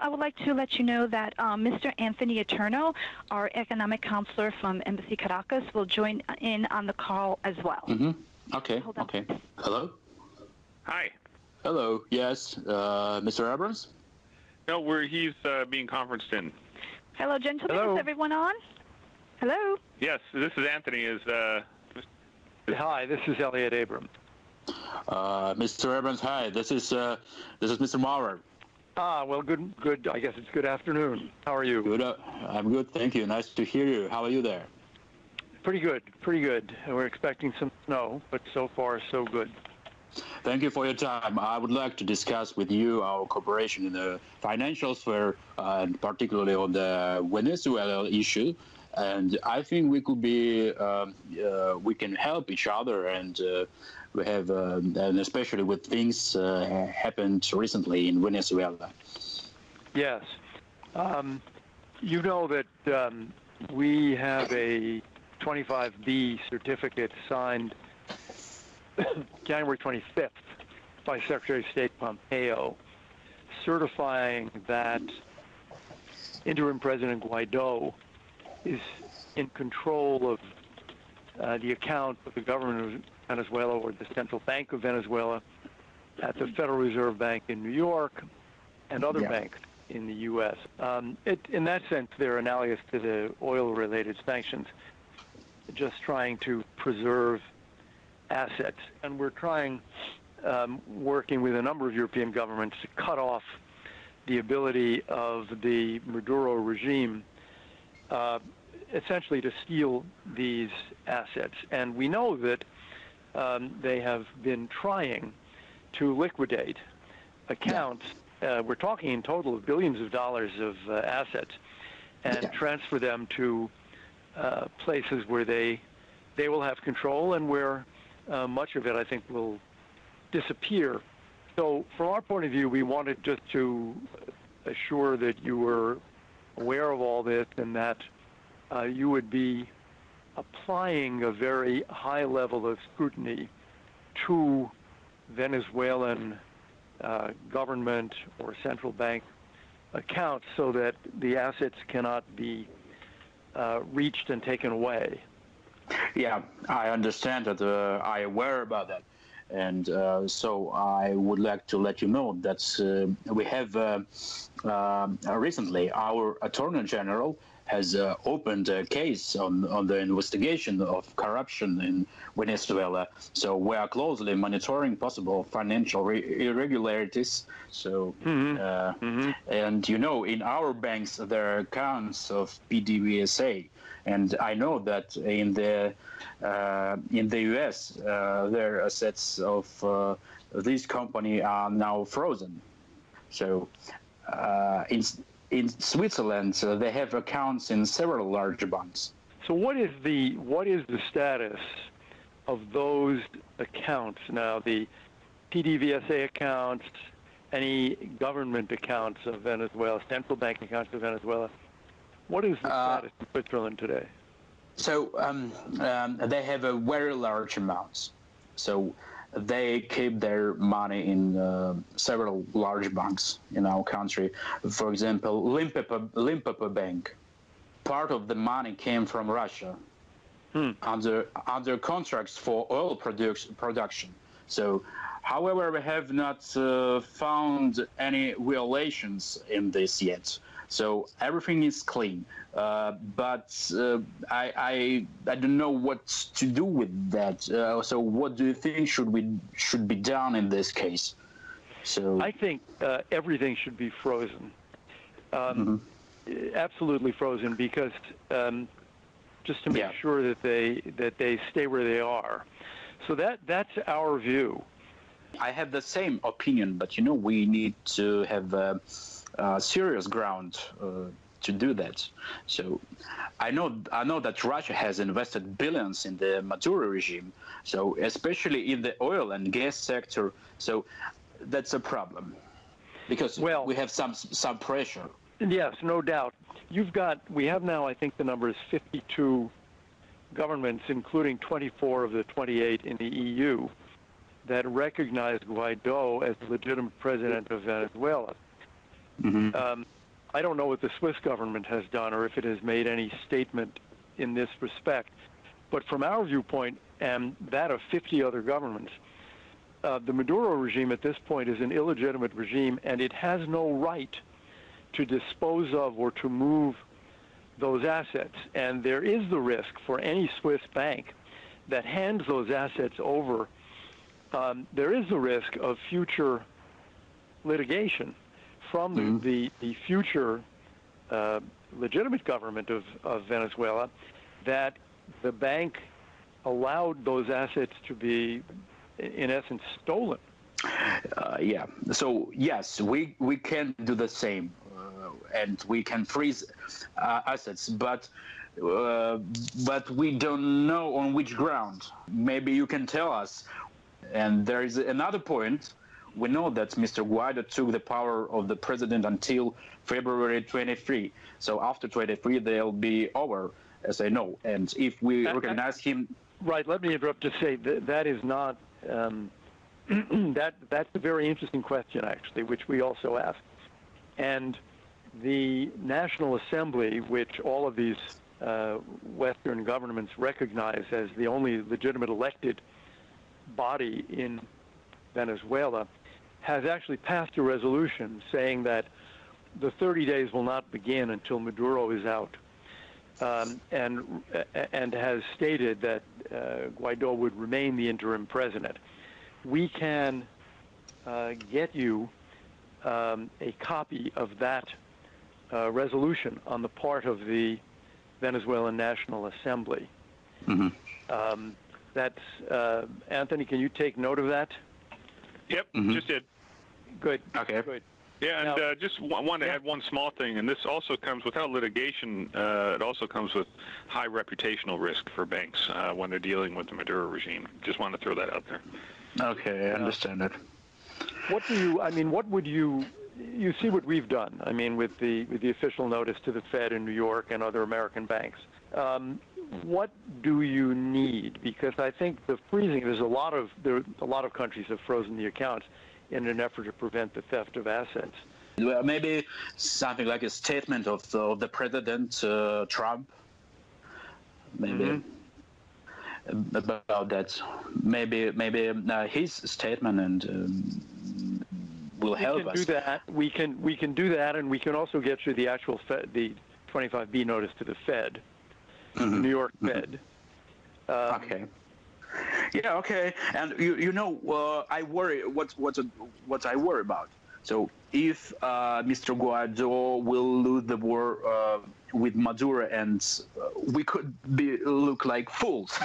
I would like to let you know that Mr. Anthony Eterno, our economic counselor from Embassy Caracas, will join in on the call as well. Mm-hmm. Okay. Okay. Hello. Hi. Hello. Yes, Mr. Abrams. No, he's being conferenced in. Hello, gentlemen. Hello. Is everyone on? Hello. Yes, this is Anthony. Hi, this is Elliot Abrams. Mr. Abrams, hi. This is Mr. Maurer. Well, good. I guess it's good afternoon. How are you? Good. I'm good, thank you. Nice to hear you. How are you there? Pretty good. We're expecting some snow, but so far so good. Thank you for your time. I would like to discuss with you our cooperation in the financial sphere, and particularly on the Venezuela issue. And I think we could we can help each other, and we have, and especially with things happened recently in Venezuela. Yes. You know that we have a 25B certificate signed January 25th by Secretary of State Pompeo, certifying that interim President Guaido is in control of the account of the government of Venezuela, or the Central Bank of Venezuela, at the Federal Reserve Bank in New York and other banks in the U.S. In that sense, they're analogous to the oil-related sanctions, just trying to preserve assets. And we're trying, working with a number of European governments, to cut off the ability of the Maduro regime essentially to steal these assets. And we know that they have been trying to liquidate accounts. We're talking in total of billions of dollars of assets, and transfer them to places where they will have control, and where much of it, I think, will disappear. So from our point of view, we wanted just to assure that you were aware of all this, and that you would be applying a very high level of scrutiny to Venezuelan government or central bank accounts, so that the assets cannot be reached and taken away. Yeah, I understand that. I'm aware about that. And so I would like to let you know that we have recently, our Attorney General has opened a case on the investigation of corruption in Venezuela. So we are closely monitoring possible financial irregularities. So, and you know, in our banks there are accounts of PDVSA, and I know that in the U.S. their assets of this company are now frozen. So in Switzerland, they have accounts in several large banks. So what is the status of those accounts now? The PDVSA accounts, any government accounts of Venezuela, central bank accounts of Venezuela. What is the status in Switzerland today? So they have a very large amounts. So they keep their money in several large banks in our country. For example, Limpopo Bank. Part of the money came from Russia under contracts for oil production. So, however, we have not found any violations in this yet. So everything is clean. But I don't know what to do with that. So what do you think should be done in this case? So I think everything should be frozen. Absolutely frozen, because just to make sure that they stay where they are. So that's our view. I have the same opinion, but you know, we need to have serious ground to do that. So I know that Russia has invested billions in the Maduro regime, so especially in the oil and gas sector. So that's a problem, because we have some pressure. Yes, no doubt. We have now, I think the number is 52 governments, including 24 of the 28 in the EU, that recognize Guaido as the legitimate president of Venezuela. I don't know what the Swiss government has done or if it has made any statement in this respect. But from our viewpoint and that of 50 other governments, the Maduro regime at this point is an illegitimate regime, and it has no right to dispose of or to move those assets. And there is the risk for any Swiss bank that hands those assets over, there is the risk of future litigation from the future legitimate government of Venezuela, that the bank allowed those assets to be, in essence, stolen. Yeah. So yes, we can do the same, and we can freeze assets, but we don't know on which ground. Maybe you can tell us. And there is another point. We know that Mr. Guaido took the power of the president until February 23. So after 23, they'll be over, as I know. And if we recognize him... Right, let me interrupt to say that is not... that's a very interesting question, actually, which we also asked. And the National Assembly, which all of these Western governments recognize as the only legitimate elected body in Venezuela, has actually passed a resolution saying that the 30 days will not begin until Maduro is out, and has stated that Guaido would remain the interim president. We can get you a copy of that resolution on the part of the Venezuelan National Assembly. That's Anthony. Can you take note of that? Yep, just did. Good. Okay. Good. Yeah, and Now, just want to add one small thing, and this also comes without litigation. It also comes with high reputational risk for banks when they're dealing with the Maduro regime. Just want to throw that out there. Okay, I understand it. What do you? I mean, what would you? You see what we've done. I mean, with the official notice to the Fed in New York and other American banks. What do you need? Because I think the freezing. There are a lot of countries have frozen the accounts in an effort to prevent the theft of assets. Well, maybe something like a statement of the President Trump. Maybe about that. Maybe his statement and will help us. We can do that. We can do that, and we can also get you the actual the 25B notice to the Fed, the New York Fed. Okay. Yeah. Okay. And I worry. What I worry about. So if Mr. Guaido will lose the war with Maduro, and we could look like fools.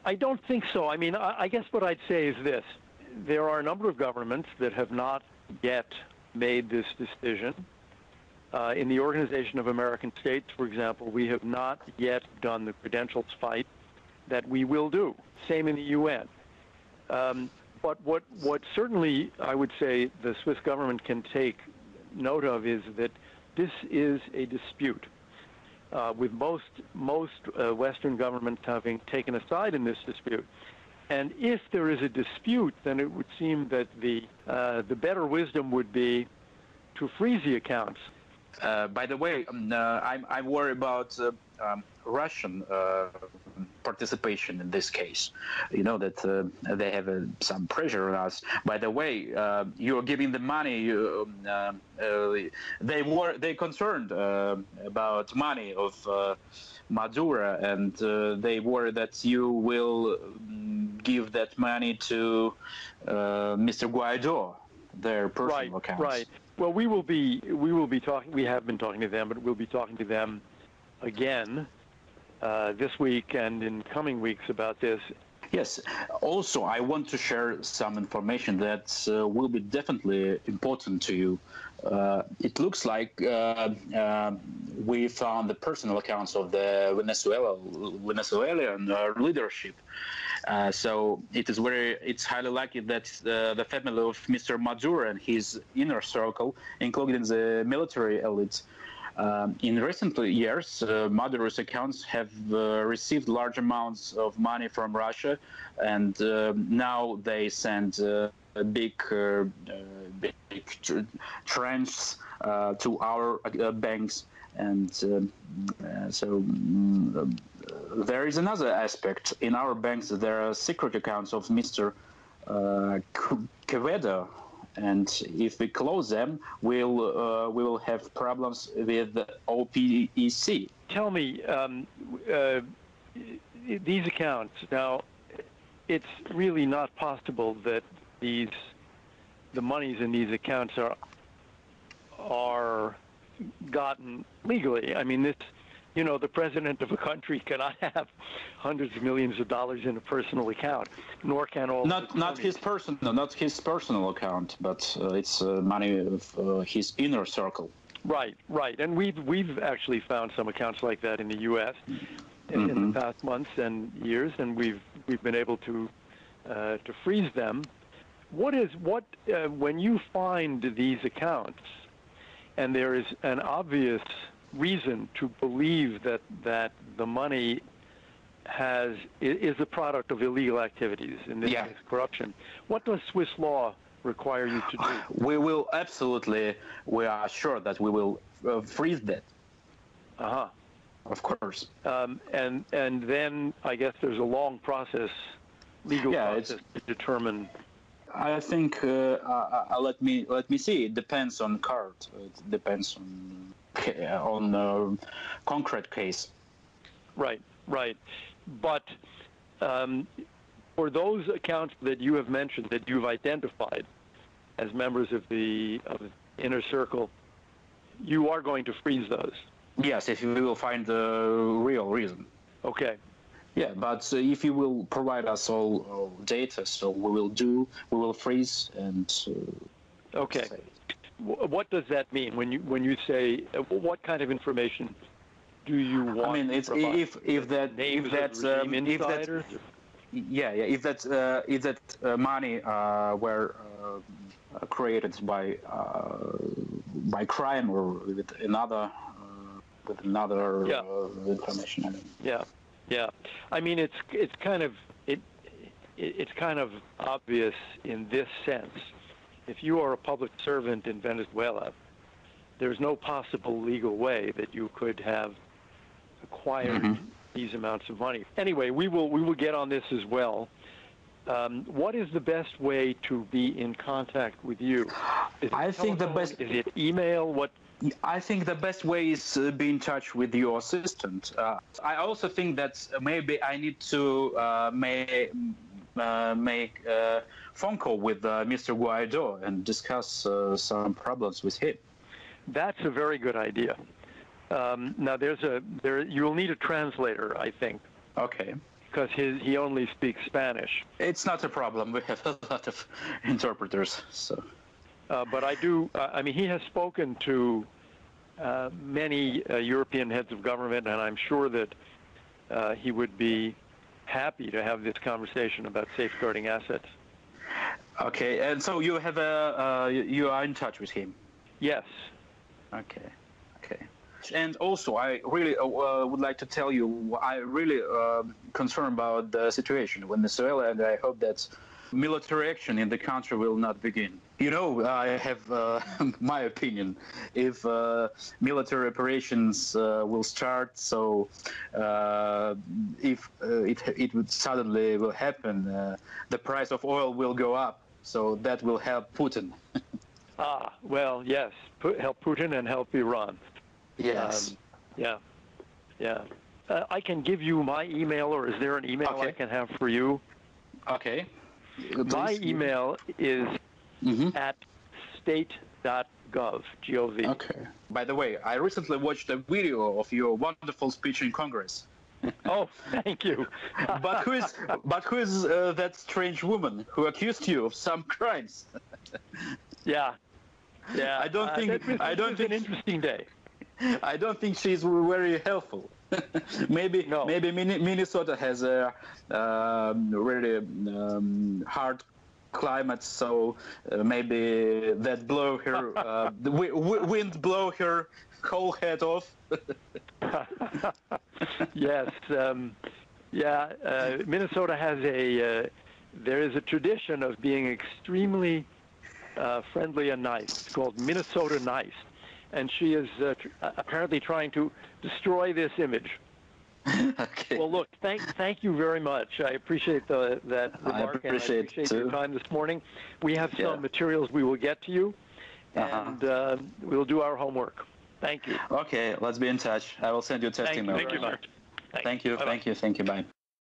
I don't think so. I mean, I guess what I'd say is this. There are a number of governments that have not yet made this decision. In the Organization of American States, for example, we have not yet done the credentials fight that we will do. Same in the UN. But what certainly I would say the Swiss government can take note of is that this is a dispute, with most Western governments having taken a side in this dispute. And if there is a dispute, then it would seem that the better wisdom would be to freeze the accounts. By the way, I'm worried about Russian participation in this case. You know that they have some pressure on us. By the way, you're giving the money. They concerned about money of Maduro, and they worry that you will give that money to Mr. Guaido, their personal accounts. Right. Well, we will be talking. We have been talking to them, but we'll be talking to them again this week and in coming weeks about this. Yes. Also, I want to share some information that will be definitely important to you. It looks like we found the personal accounts of the Venezuelan leadership. So it's highly likely that the family of Mr. Maduro and his inner circle, including the military elite, in recent years, Maduro's accounts have received large amounts of money from Russia, and now they send big tranches to our banks, and there is another aspect. In our banks, there are secret accounts of Mr. Quevedo, and if we close them, we will have problems with OPEC. Tell me, these accounts, now, it's really not possible that the monies in these accounts are gotten legally. I mean, the president of a country cannot have hundreds of millions of dollars in a personal account, nor can all. Not his personal account, but it's money of his inner circle. Right, and we've actually found some accounts like that in the U.S. in the past months and years, and we've been able to freeze them. When you find these accounts, and there is an obvious reason to believe that the money is a product of illegal activities, in this case corruption, what does Swiss law require you to do? We will absolutely. We are sure that we will freeze that. Of course. And then I guess there's a long process, legal process to determine. I think let me see. It depends on card. It depends on concrete case. Right. But for those accounts that you have mentioned, that you've identified as members of the inner circle, you are going to freeze those. Yes, if we will find the real reason. Okay. Yeah, but if you will provide us all data, so we will freeze and. Okay. What does that mean when you say what kind of information do you want? I mean, it's if that money were created by crime or with another information. I mean. Yeah. I mean, it's kind of obvious in this sense. If you are a public servant in Venezuela, there's no possible legal way that you could have acquired these amounts of money. Anyway, we will get on this as well. What is the best way to be in contact with you? Is it email? What? I think the best way is be in touch with your assistant. I also think that maybe I need to make a phone call with Mr. Guaido and discuss some problems with him. That's a very good idea. Now, you will need a translator, I think. Okay. Because he only speaks Spanish. It's not a problem. We have a lot of interpreters, so. But I mean, he has spoken to many European heads of government, and I'm sure that he would be happy to have this conversation about safeguarding assets. Okay, and so you are in touch with him? Yes. Okay. And also, I really would like to tell you, I really concerned about the situation in Venezuela, and I hope that military action in the country will not begin. You know, I have my opinion. If military operations will start, so if it would suddenly will happen, the price of oil will go up. So that will help Putin. Well, yes, help Putin and help Iran. Yes. Yeah. I can give you my email, or is there an email I can have for you? Okay. My email is at state.gov, G-O-V. Okay. By the way, I recently watched a video of your wonderful speech in Congress. Oh, thank you. But who is that strange woman who accused you of some crimes? Yeah. I don't think an interesting day. I don't think she's very helpful. Maybe Minnesota has a really hard climate, so maybe that blow her the wind blow her whole head off. Yes, Minnesota has there is a tradition of being extremely friendly and nice. It's called Minnesota Nice. And she is apparently trying to destroy this image. Okay. Well, look, thank you very much. I appreciate that remark. I appreciate your time this morning. We have some materials we will get to you, and we'll do our homework. Thank you. Okay, let's be in touch. I will send you a test email. Thank you, Mark. Thank you. Bye.